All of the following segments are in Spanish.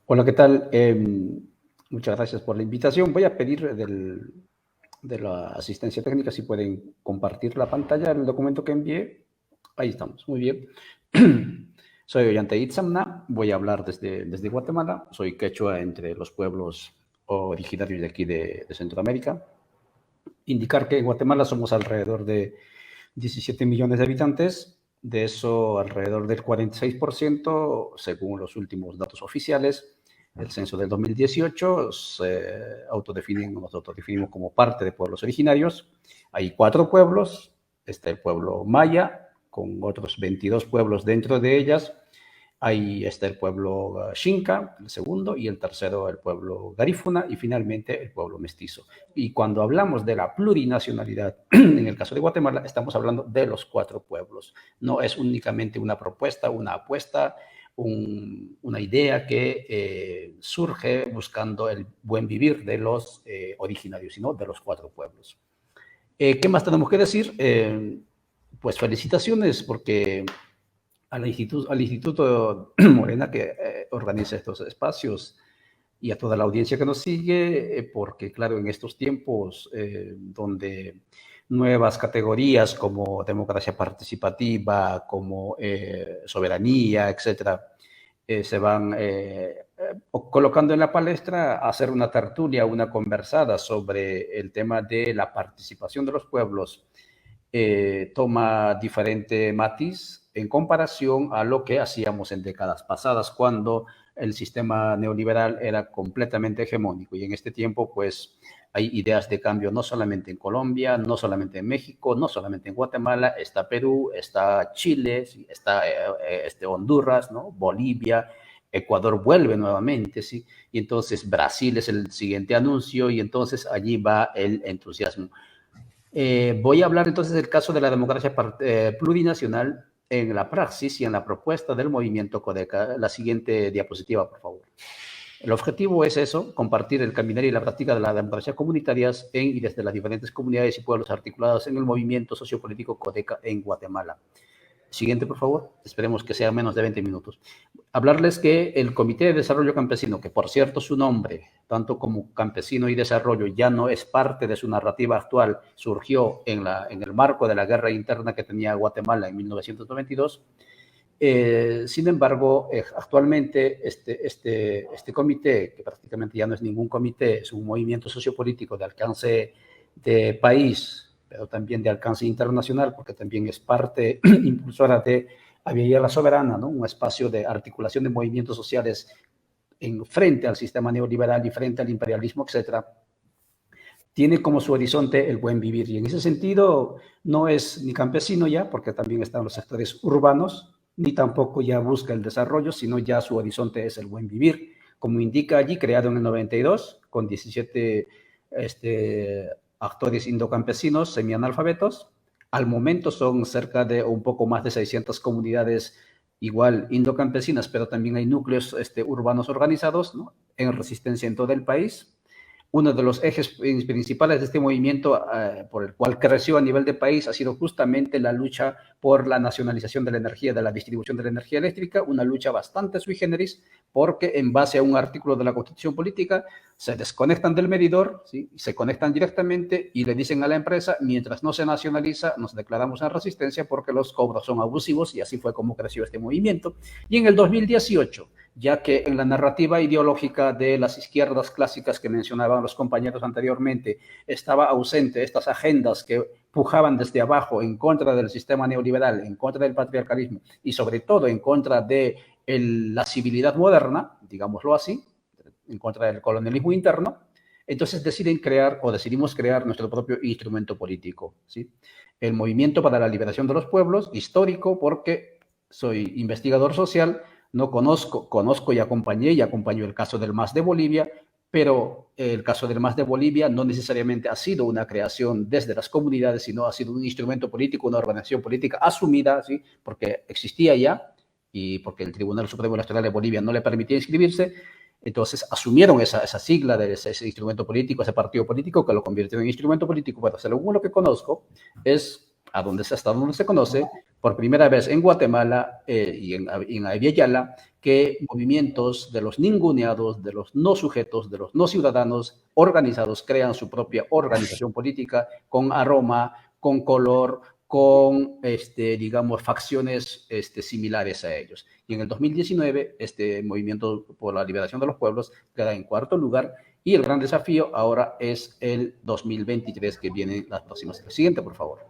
Hola, ¿qué tal? Muchas gracias por la invitación. Voy a pedir de la asistencia técnica si pueden compartir la pantalla del documento que envié. Ahí estamos, muy bien. Soy Ollanta Itzamna, voy a hablar desde Guatemala. Soy quechua entre los pueblos originarios de aquí de Centroamérica. Indicar que en Guatemala somos alrededor de 17 millones de habitantes. De eso, alrededor del 46%, según los últimos datos oficiales, el censo del 2018, nos autodefinimos como parte de pueblos originarios. Hay 4 pueblos. Está el pueblo maya, con otros 22 pueblos dentro de ellas. Ahí está el pueblo Xinca, el segundo, y el tercero el pueblo Garífuna, y finalmente el pueblo mestizo. Y cuando hablamos de la plurinacionalidad, en el caso de Guatemala, estamos hablando de los 4 pueblos. No es únicamente una propuesta, una apuesta, una idea que surge buscando el buen vivir de los originarios, sino de los 4 pueblos. ¿Qué más tenemos que decir? Pues felicitaciones porque al Instituto Morena que organiza estos espacios y a toda la audiencia que nos sigue, porque claro, en estos tiempos donde nuevas categorías como democracia participativa, como soberanía, etcétera, se van colocando en la palestra, hacer una tertulia, una conversada sobre el tema de la participación de los pueblos toma diferente matiz en comparación a lo que hacíamos en décadas pasadas, cuando el sistema neoliberal era completamente hegemónico. Y en este tiempo, pues, hay ideas de cambio no solamente en Colombia, no solamente en México, no solamente en Guatemala, está Perú, está Chile, está Honduras, ¿no? Bolivia, Ecuador vuelve nuevamente, ¿sí? Y entonces Brasil es el siguiente anuncio y entonces allí va el entusiasmo. Voy a hablar entonces del caso de la democracia plurinacional en la praxis y en la propuesta del movimiento Codeca. La siguiente diapositiva, por favor. El objetivo es eso, compartir el caminar y la práctica de la democracia comunitarias en y desde las diferentes comunidades y pueblos articulados en el movimiento sociopolítico Codeca en Guatemala. Siguiente, por favor. Esperemos que sea menos de 20 minutos. Hablarles que el Comité de Desarrollo Campesino, que por cierto su nombre, tanto como Campesino y Desarrollo, ya no es parte de su narrativa actual, surgió en el marco de la guerra interna que tenía Guatemala en 1992. Sin embargo, actualmente este comité, que prácticamente ya no es ningún comité, es un movimiento sociopolítico de alcance de país, pero también de alcance internacional, porque también es parte impulsora de Avia la Soberana, ¿no? Un espacio de articulación de movimientos sociales frente al sistema neoliberal y frente al imperialismo, etcétera. Tiene como su horizonte el buen vivir. Y en ese sentido no es ni campesino ya, porque también están los sectores urbanos, ni tampoco ya busca el desarrollo, sino ya su horizonte es el buen vivir. Como indica allí, creado en el 92, con 17 actores indocampesinos semianalfabetos. Al momento son cerca de un poco más de 600 comunidades igual indocampesinas, pero también hay núcleos urbanos organizados, ¿no? En resistencia en todo el país. Uno de los ejes principales de este movimiento por el cual creció a nivel de país ha sido justamente la lucha por la nacionalización de la energía, de la distribución de la energía eléctrica, una lucha bastante sui generis, porque en base a un artículo de la Constitución Política se desconectan del medidor, ¿sí? Se conectan directamente y le dicen a la empresa, mientras no se nacionaliza, nos declaramos en resistencia porque los cobros son abusivos, y así fue como creció este movimiento. Y en el 2018, ya que en la narrativa ideológica de las izquierdas clásicas que mencionaban los compañeros anteriormente estaba ausente estas agendas que pujaban desde abajo en contra del sistema neoliberal, en contra del patriarcalismo y sobre todo en contra de la civilidad moderna, digámoslo así, en contra del colonialismo interno. Entonces decidimos crear nuestro propio instrumento político, ¿sí? El Movimiento para la Liberación de los Pueblos, histórico porque soy investigador social, no conozco y acompaño el caso del MAS de Bolivia, pero el caso del MAS de Bolivia no necesariamente ha sido una creación desde las comunidades, sino ha sido un instrumento político, una organización política asumida, ¿sí? Porque existía ya y porque el Tribunal Supremo Electoral de Bolivia no le permitía inscribirse. Entonces asumieron esa sigla de ese instrumento político, ese partido político, que lo convirtió en instrumento político. Bueno, según lo que conozco, es hasta donde se conoce, por primera vez en Guatemala y en Avia Yala, que movimientos de los ninguneados, de los no sujetos, de los no ciudadanos organizados crean su propia organización política con aroma, con color, con, digamos, facciones similares a ellos. Y en el 2019, este movimiento por la liberación de los pueblos queda en cuarto lugar, y el gran desafío ahora es el 2023, que viene las próximas. Siguiente, por favor.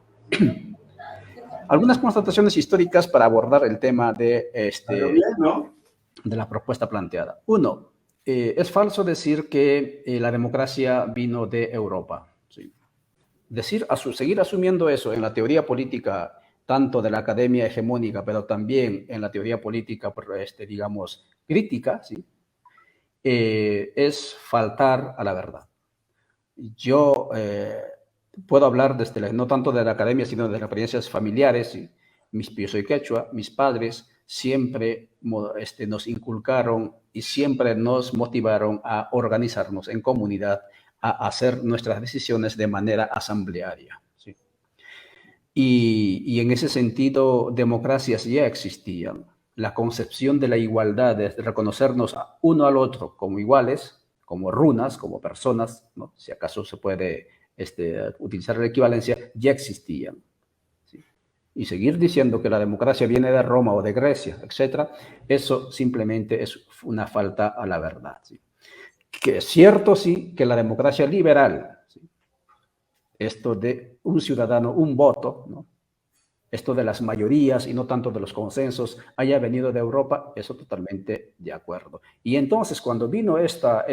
Algunas constataciones históricas para abordar el tema de, de la propuesta planteada. Uno, es falso decir que la democracia vino de Europa. ¿Sí? Seguir asumiendo eso en la teoría política, tanto de la academia hegemónica, pero también en la teoría política, digamos, crítica, ¿sí? Es faltar a la verdad. Yo puedo hablar desde no tanto de la academia, sino de las experiencias familiares. ¿Sí? Yo soy quechua, mis padres siempre nos inculcaron y siempre nos motivaron a organizarnos en comunidad, a hacer nuestras decisiones de manera asamblearia. ¿Sí? Y en ese sentido, democracias ya existían. La concepción de la igualdad, de reconocernos uno al otro como iguales, como runas, como personas, ¿no? Si acaso se puede utilizar la equivalencia, ya existían. ¿Sí? Y seguir diciendo que la democracia viene de Roma o de Grecia, etcétera, eso simplemente es una falta a la verdad. ¿Sí? Que es cierto, sí, que la democracia liberal, ¿sí? Esto de un ciudadano, un voto, ¿no? Esto de las mayorías y no tanto de los consensos haya venido de Europa, eso totalmente de acuerdo. Y entonces cuando vino esta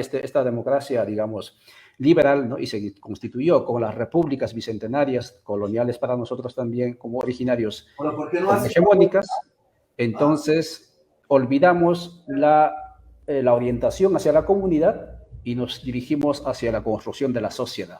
democracia, digamos, liberal, ¿no? Y se constituyó como las repúblicas bicentenarias, coloniales para nosotros también, como originarios, como hegemónicas, entonces olvidamos la orientación hacia la comunidad y nos dirigimos hacia la construcción de la sociedad.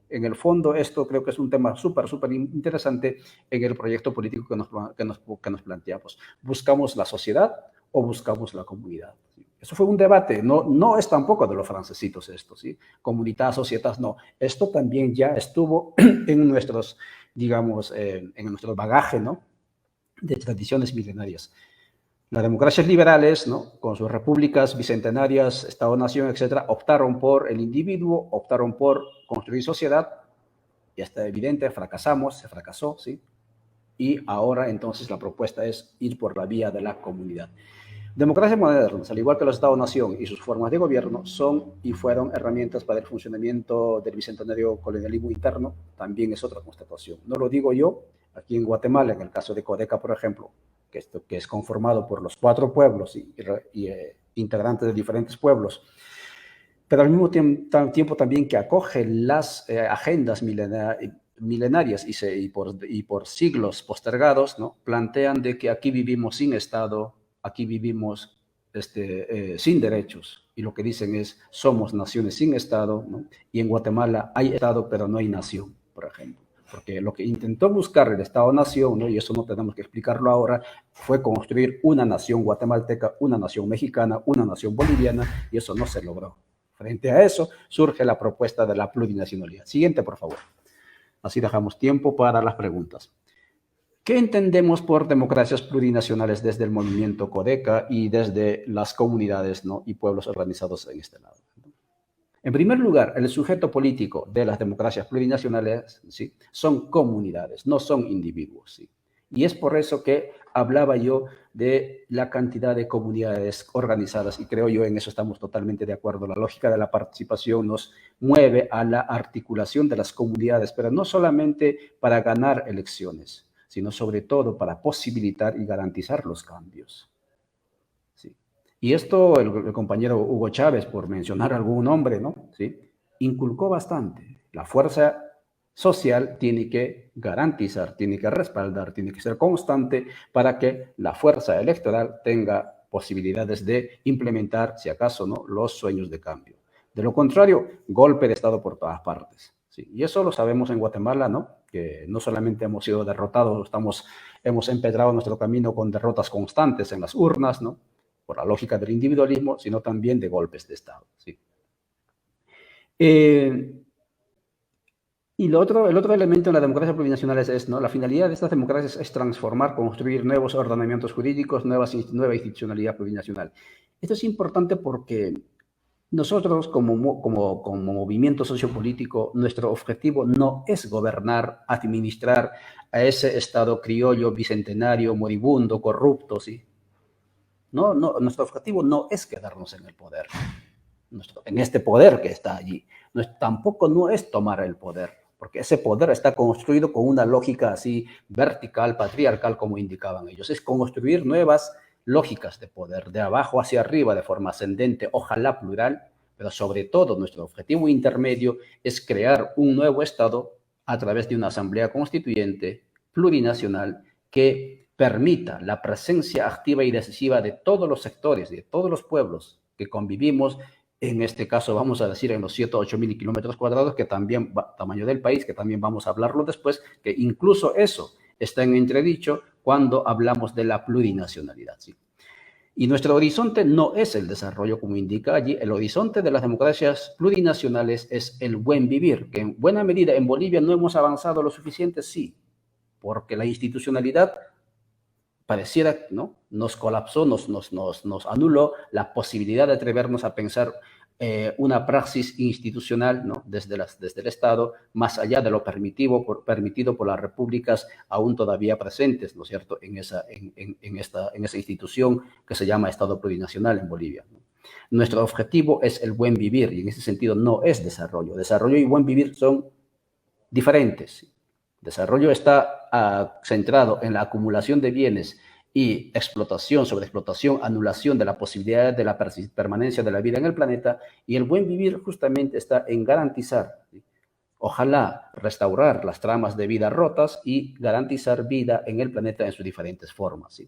En el fondo, esto creo que es un tema súper interesante en el proyecto político que nos planteamos. ¿Buscamos la sociedad o buscamos la comunidad? Eso fue un debate, no es tampoco de los francesitos esto, ¿sí? Comunidad, sociedad, no. Esto también ya estuvo en nuestros, digamos, en nuestro bagaje, ¿no? De tradiciones milenarias. Las democracias liberales, ¿no? Con sus repúblicas bicentenarias, Estado-nación, etcétera, optaron por el individuo, optaron por construir sociedad, y está evidente, se fracasó, ¿sí? Y ahora entonces la propuesta es ir por la vía de la comunidad. Democracias modernas, al igual que los Estados-nación y sus formas de gobierno, son y fueron herramientas para el funcionamiento del bicentenario colonialismo interno, también es otra constatación. No lo digo yo, aquí en Guatemala, en el caso de Codeca, por ejemplo, que es conformado por los 4 pueblos y integrantes de diferentes pueblos, pero al mismo tiempo también que acoge las agendas milenarias y por siglos postergados, ¿no? Plantean de que aquí vivimos sin Estado, aquí vivimos sin derechos, y lo que dicen es, somos naciones sin Estado, ¿no? Y en Guatemala hay Estado, pero no hay nación, por ejemplo. Porque lo que intentó buscar el Estado-nación, ¿no? Y eso no tenemos que explicarlo ahora, fue construir una nación guatemalteca, una nación mexicana, una nación boliviana, y eso no se logró. Frente a eso, surge la propuesta de la plurinacionalidad. Siguiente, por favor. Así dejamos tiempo para las preguntas. ¿Qué entendemos por democracias plurinacionales desde el movimiento Codeca y desde las comunidades, ¿no? Y pueblos organizados en este lado? En primer lugar, el sujeto político de las democracias plurinacionales, ¿sí? Son comunidades, no son individuos, ¿sí? Y es por eso que hablaba yo de la cantidad de comunidades organizadas, y creo yo en eso estamos totalmente de acuerdo. La lógica de la participación nos mueve a la articulación de las comunidades, pero no solamente para ganar elecciones, sino sobre todo para posibilitar y garantizar los cambios. ¿Sí? Y esto el compañero Hugo Chávez, por mencionar algún nombre, ¿no? ¿Sí? Inculcó bastante. La fuerza social tiene que garantizar, tiene que respaldar, tiene que ser constante para que la fuerza electoral tenga posibilidades de implementar, si acaso, ¿no? Los sueños de cambio. De lo contrario, golpe de Estado por todas partes. ¿Sí? Y eso lo sabemos en Guatemala, ¿no? Que no solamente hemos sido derrotados, hemos empedrado nuestro camino con derrotas constantes en las urnas, ¿no? Por la lógica del individualismo, sino también de golpes de Estado. ¿Sí? Y el otro elemento en la democracia plurinacional es, ¿no? La finalidad de estas democracias es transformar, construir nuevos ordenamientos jurídicos, nueva institucionalidad plurinacional. Esto es importante porque nosotros como movimiento sociopolítico, nuestro objetivo no es gobernar, administrar a ese Estado criollo, bicentenario, moribundo, corrupto, ¿sí? No, no, nuestro objetivo no es quedarnos en el poder, en este poder que está allí. Tampoco no es tomar el poder, porque ese poder está construido con una lógica así vertical, patriarcal, como indicaban ellos. Es construir nuevas lógicas de poder, de abajo hacia arriba, de forma ascendente, ojalá plural, pero sobre todo nuestro objetivo intermedio es crear un nuevo Estado a través de una asamblea constituyente plurinacional que permita la presencia activa y decisiva de todos los sectores, de todos los pueblos que convivimos, en este caso vamos a decir en los 7 o 8 mil kilómetros cuadrados, que también, tamaño del país, que también vamos a hablarlo después, que incluso eso está en entredicho cuando hablamos de la plurinacionalidad, ¿sí? Y nuestro horizonte no es el desarrollo, como indica allí. El horizonte de las democracias plurinacionales es el buen vivir, que en buena medida en Bolivia no hemos avanzado lo suficiente, sí, porque la institucionalidad pareciera, ¿no? Nos colapsó, nos anuló la posibilidad de atrevernos a pensar una praxis institucional, ¿no? Desde el Estado, más allá de lo permitido por las repúblicas aún todavía presentes, ¿no es cierto?, en esa institución que se llama Estado plurinacional en Bolivia, ¿no? Nuestro objetivo es el buen vivir y en ese sentido no es desarrollo. Desarrollo y buen vivir son diferentes. Desarrollo está centrado en la acumulación de bienes y explotación, sobreexplotación, anulación de la posibilidad de la permanencia de la vida en el planeta, y el buen vivir justamente está en garantizar, ¿sí?, ojalá restaurar las tramas de vida rotas y garantizar vida en el planeta en sus diferentes formas, ¿sí?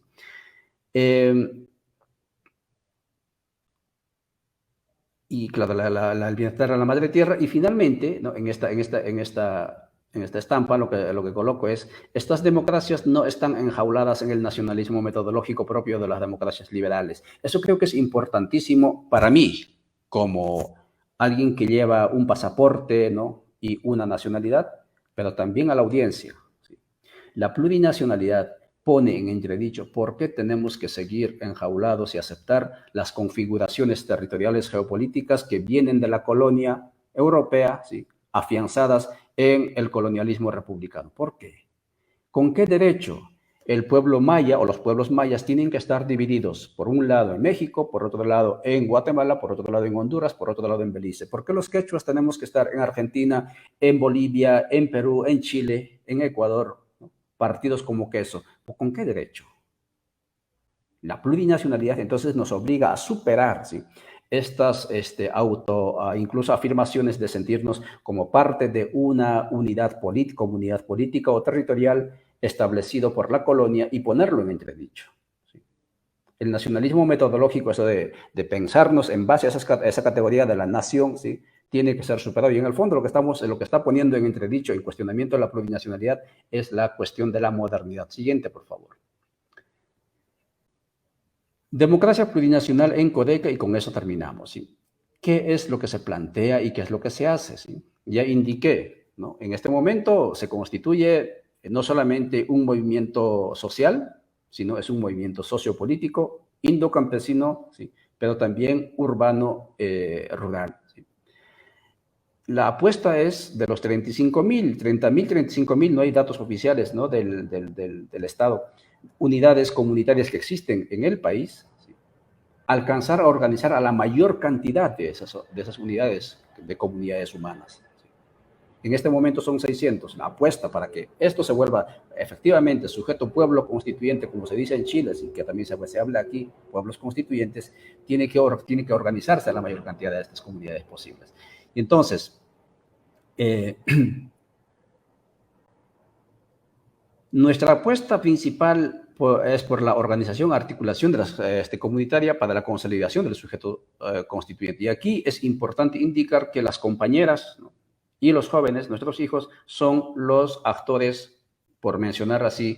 Y claro, el bienestar a la madre tierra. Y finalmente, ¿no?, en esta estampa lo que coloco es: estas democracias no están enjauladas en el nacionalismo metodológico propio de las democracias liberales. Eso creo que es importantísimo para mí, como alguien que lleva un pasaporte, ¿no?, y una nacionalidad, pero también a la audiencia, ¿sí? La plurinacionalidad pone en entredicho por qué tenemos que seguir enjaulados y aceptar las configuraciones territoriales geopolíticas que vienen de la colonia europea, ¿sí?, afianzadas en el colonialismo republicano. ¿Por qué? ¿Con qué derecho el pueblo maya o los pueblos mayas tienen que estar divididos, por un lado en México, por otro lado en Guatemala, por otro lado en Honduras, por otro lado en Belice? ¿Por qué los quechuas tenemos que estar en Argentina, en Bolivia, en Perú, en Chile, en Ecuador, ¿no?, partidos como queso? ¿Con qué derecho? La plurinacionalidad entonces nos obliga a superar, ¿sí?, estas incluso afirmaciones de sentirnos como parte de una comunidad política o territorial establecido por la colonia, y ponerlo en entredicho, ¿sí? El nacionalismo metodológico, eso de pensarnos en base a esa categoría de la nación, ¿sí?, tiene que ser superado. Y en el fondo lo que está poniendo en entredicho, en cuestionamiento de la plurinacionalidad, es la cuestión de la modernidad. Siguiente, por favor. Democracia plurinacional en Codeca, y con eso terminamos, ¿sí? ¿Qué es lo que se plantea y qué es lo que se hace, ¿sí? Ya indiqué, ¿no? En este momento se constituye no solamente un movimiento social, sino es un movimiento sociopolítico, indocampesino, ¿sí?, pero también urbano, rural, ¿sí? La apuesta es de los 35.000, 30.000, 35.000, no hay datos oficiales, ¿no?, del Estado, unidades comunitarias que existen en el país, ¿sí?, alcanzar a organizar a la mayor cantidad de esas unidades de comunidades humanas, ¿sí? En este momento son 600. La apuesta para que esto se vuelva efectivamente sujeto pueblo constituyente, como se dice en Chile, y que también se habla aquí, pueblos constituyentes, tiene que organizarse a la mayor cantidad de estas comunidades posibles. Y entonces, nuestra apuesta principal es por la organización, articulación de comunitaria para la consolidación del sujeto constituyente. Y aquí es importante indicar que las compañeras, ¿no?, y los jóvenes, nuestros hijos, son los actores, por mencionar así,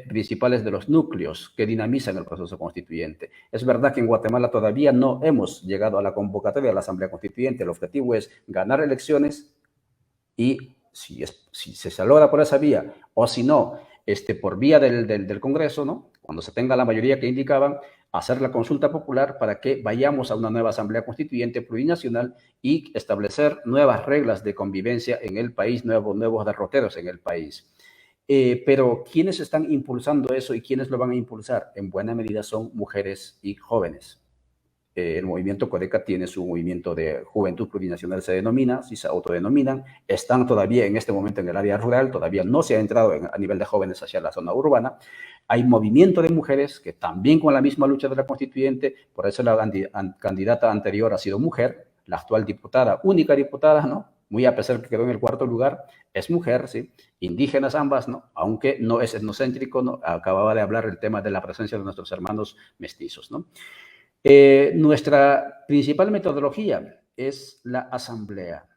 principales de los núcleos que dinamizan el proceso constituyente. Es verdad que en Guatemala todavía no hemos llegado a la convocatoria de la Asamblea Constituyente. El objetivo es ganar elecciones y si se logra por esa vía, o si no, por vía del Congreso, ¿no? Cuando se tenga la mayoría que indicaban, hacer la consulta popular para que vayamos a una nueva Asamblea Constituyente plurinacional y establecer nuevas reglas de convivencia en el país, nuevos derroteros en el país. Pero ¿quiénes están impulsando eso y quiénes lo van a impulsar? En buena medida son mujeres y jóvenes. El movimiento Codeca tiene su movimiento de juventud plurinacional, se denomina, si se autodenominan, están todavía en este momento en el área rural, todavía no se ha entrado a nivel de jóvenes hacia la zona urbana. Hay movimiento de mujeres que también con la misma lucha de la constituyente, por eso la candidata anterior ha sido mujer, la actual diputada, única diputada, ¿no? Muy a pesar que quedó en el cuarto lugar, es mujer, ¿sí? Indígenas ambas, ¿no? Aunque no es etnocéntrico, ¿no? Acababa de hablar el tema de la presencia de nuestros hermanos mestizos, ¿no? Nuestra principal metodología es la asamblea.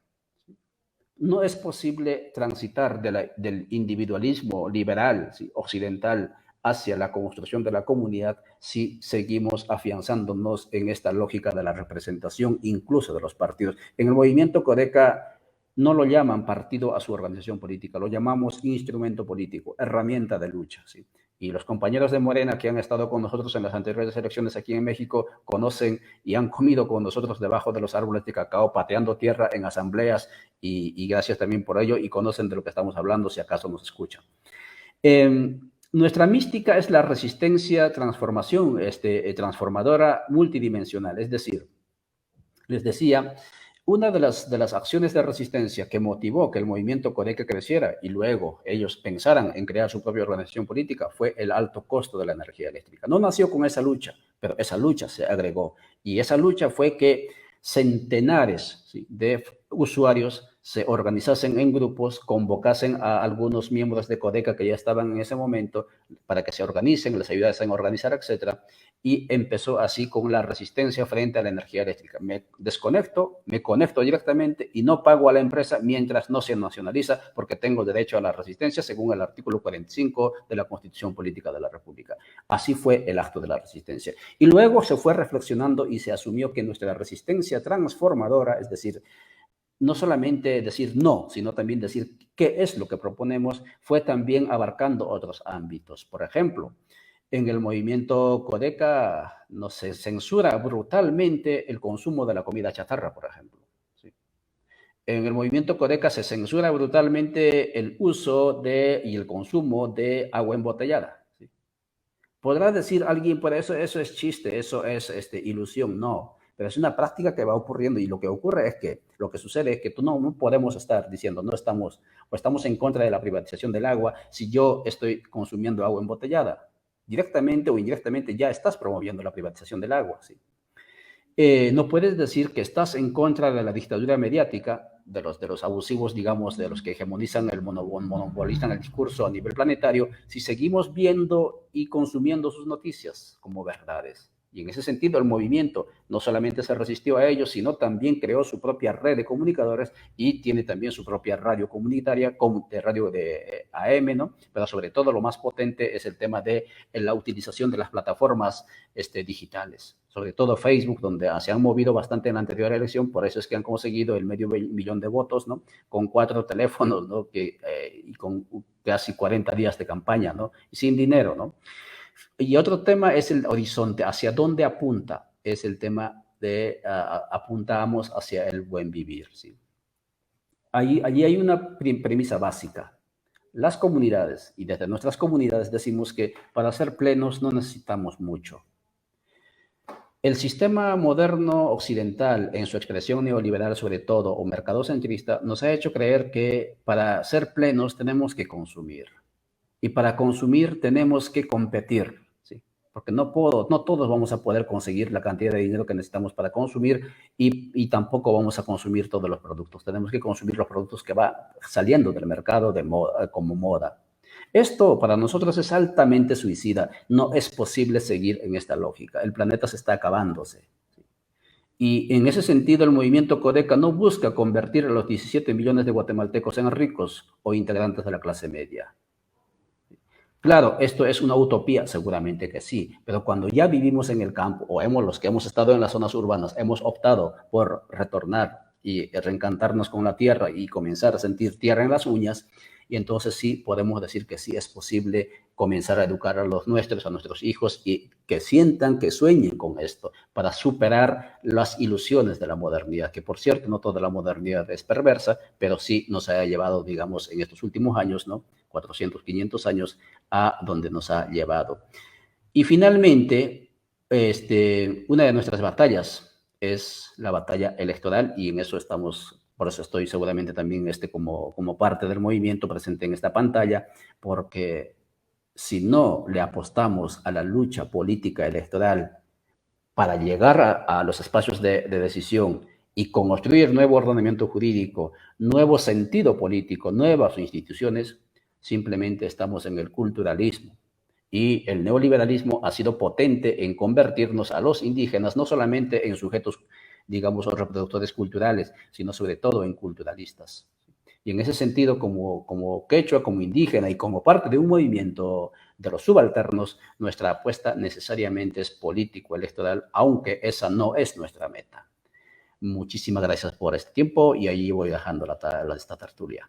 No es posible transitar del individualismo liberal, ¿sí?, occidental hacia la construcción de la comunidad si seguimos afianzándonos en esta lógica de la representación incluso de los partidos. En el movimiento Codeca no lo llaman partido a su organización política, lo llamamos instrumento político, herramienta de lucha, ¿sí? Y los compañeros de Morena que han estado con nosotros en las anteriores elecciones aquí en México conocen y han comido con nosotros debajo de los árboles de cacao, pateando tierra en asambleas y gracias también por ello y conocen de lo que estamos hablando si acaso nos escuchan. Nuestra mística es la resistencia, transformación, transformadora multidimensional, es decir, les decía, una de las acciones de resistencia que motivó que el movimiento Codeca creciera y luego ellos pensaran en crear su propia organización política fue el alto costo de la energía eléctrica. No nació con esa lucha, pero esa lucha se agregó. Y esa lucha fue que centenares, ¿sí?, de usuarios se organizasen en grupos, convocasen a algunos miembros de Codeca que ya estaban en ese momento para que se organicen, les ayudasen a organizar, etcétera. Y empezó así con la resistencia frente a la energía eléctrica. Me desconecto, me conecto directamente y no pago a la empresa mientras no se nacionaliza porque tengo derecho a la resistencia según el artículo 45 de la Constitución Política de la República. Así fue el acto de la resistencia. Y luego se fue reflexionando y se asumió que nuestra resistencia transformadora, es decir, no solamente decir no, sino también decir qué es lo que proponemos, fue también abarcando otros ámbitos. Por ejemplo, en el movimiento Codeca no se censura brutalmente el consumo de la comida chatarra, por ejemplo. ¿Sí? En el movimiento Codeca se censura brutalmente el uso y el consumo de agua embotellada. ¿Sí? Podrá decir alguien, pero eso es chiste, eso es ilusión. No, pero es una práctica que va ocurriendo y lo que ocurre es que, lo que sucede es que no podemos estar diciendo no estamos o estamos en contra de la privatización del agua si yo estoy consumiendo agua embotellada. Directamente o indirectamente ya estás promoviendo la privatización del agua, ¿sí? No puedes decir que estás en contra de la dictadura mediática, de los abusivos, digamos, de los que hegemonizan monopolizan el discurso a nivel planetario, si seguimos viendo y consumiendo sus noticias como verdades. Y en ese sentido el movimiento no solamente se resistió a ellos, sino también creó su propia red de comunicadores y tiene también su propia radio comunitaria, radio de AM, ¿no? Pero sobre todo lo más potente es el tema de la utilización de las plataformas digitales, sobre todo Facebook, donde se han movido bastante en la anterior elección, por eso es que han conseguido el 500.000 de votos, ¿no? Con 4 teléfonos, ¿no? Y con casi 40 días de campaña, ¿no? Y sin dinero, ¿no? Y otro tema es el horizonte, hacia dónde apunta, es el tema de apuntamos hacia el buen vivir, ¿sí? Allí hay una premisa básica. Las comunidades, y desde nuestras comunidades decimos que para ser plenos no necesitamos mucho. El sistema moderno occidental, en su expresión neoliberal sobre todo, o mercadocentrista, nos ha hecho creer que para ser plenos tenemos que consumir. Y para consumir tenemos que competir, ¿sí? Porque no todos vamos a poder conseguir la cantidad de dinero que necesitamos para consumir y tampoco vamos a consumir todos los productos. Tenemos que consumir los productos que va saliendo del mercado como moda. Esto para nosotros es altamente suicida. No es posible seguir en esta lógica. El planeta se está acabándose. Y en ese sentido, el movimiento Codeca no busca convertir a los 17 millones de guatemaltecos en ricos o integrantes de la clase media. Claro, esto es una utopía, seguramente que sí, pero cuando ya vivimos en el campo, o los que hemos estado en las zonas urbanas, hemos optado por retornar y reencantarnos con la tierra y comenzar a sentir tierra en las uñas, y entonces sí podemos decir que sí es posible comenzar a educar a los nuestros, a nuestros hijos, y que sientan, que sueñen con esto, para superar las ilusiones de la modernidad, que por cierto no toda la modernidad es perversa, pero sí nos ha llevado, digamos, en estos últimos años, ¿no? 400, 500 años, a donde nos ha llevado. Y finalmente, una de nuestras batallas es la batalla electoral, y en eso estamos, por eso estoy seguramente también como parte del movimiento presente en esta pantalla, porque si no le apostamos a la lucha política electoral para llegar a los espacios de decisión y construir nuevo ordenamiento jurídico, nuevo sentido político, nuevas instituciones, simplemente estamos en el culturalismo. Y el neoliberalismo ha sido potente en convertirnos a los indígenas no solamente en sujetos, digamos, o reproductores culturales, sino sobre todo en culturalistas. Y en ese sentido, como quechua, como indígena y como parte de un movimiento de los subalternos, nuestra apuesta necesariamente es político-electoral, aunque esa no es nuestra meta. Muchísimas gracias por este tiempo, y ahí voy dejando esta tertulia.